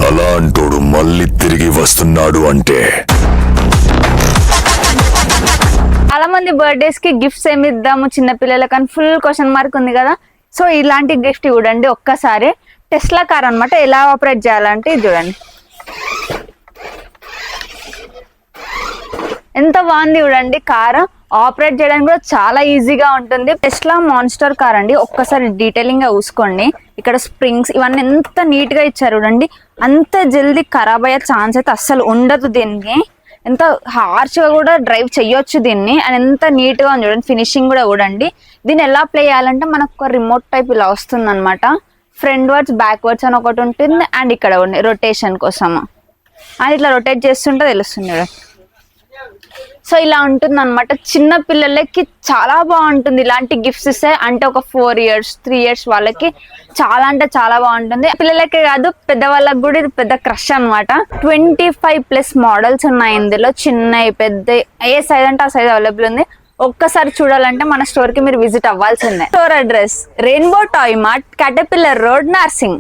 అలాంటోడు మళ్ళీ తిరిగి వస్తున్నాడు అంటే చాలా మంది బర్త్డేస్ కి గిఫ్ట్స్ ఏమి ఇద్దాము చిన్న పిల్లలకి అని ఫుల్ క్వశ్చన్ మార్క్ ఉంది కదా. సో ఇలాంటి గిఫ్ట్ చూడండి ఒక్కసారి. టెస్లా కార్ అన్నమాట. ఎలా ఆపరేట్ చేయాలంటే ఇది చూడండి ఎంత బాగుంది చూడండి. కార్ ఆపరేట్ చేయడానికి కూడా చాలా ఈజీగా ఉంటుంది. టెస్లా మాన్స్టర్ కార్ అండి. ఒక్కసారి డీటెయిలింగ్ గా చూసుకోండి. ఇక్కడ స్ప్రింగ్స్ ఇవన్నీ ఎంత నీట్ గా ఇచ్చారు చూడండి. అంత జల్దీ ఖరాబ్ అయ్యే ఛాన్స్ అయితే అస్సలు ఉండదు దీనికి. ఎంత హార్ష్ గా కూడా డ్రైవ్ చెయ్యొచ్చు దీన్ని. అండ్ ఎంత నీట్ గా ఉంది చూడండి. ఫినిషింగ్ కూడా చూడండి. దీన్ని ఎలా ప్లే చేయాలంటే మనకు ఒక రిమోట్ టైప్ ఇలా వస్తుంది అనమాట. ఫ్రంట్ వర్డ్స్ బ్యాక్ వర్డ్స్ అని ఒకటి ఉంటుంది. అండ్ ఇక్కడ ఉంది రొటేషన్ కోసం. అండ్ ఇట్లా రొటేట్ చేస్తుంటే తెలుస్తుంది చూడండి. సో ఇలా ఉంటుంది అనమాట. చిన్న పిల్లలకి చాలా బాగుంటుంది ఇలాంటి గిఫ్ట్స్ ఇస్తే. అంటే ఒక 4 years 3 years వాళ్ళకి చాలా అంటే చాలా బాగుంటుంది. పిల్లలకే కాదు పెద్దవాళ్ళకి కూడా ఇది పెద్ద క్రష్ అనమాట. 25+ మోడల్స్ ఉన్నాయి ఇందులో. చిన్నవి పెద్ద ఏ సైజ్ అంటే ఆ సైజ్ అవైలబుల్ ఉంది. ఒక్కసారి చూడాలంటే మన స్టోర్ కి మీరు విజిట్ అవ్వాల్సిందే. Store address Rainbow Toy Mart, Caterpillar Road, Narsingi.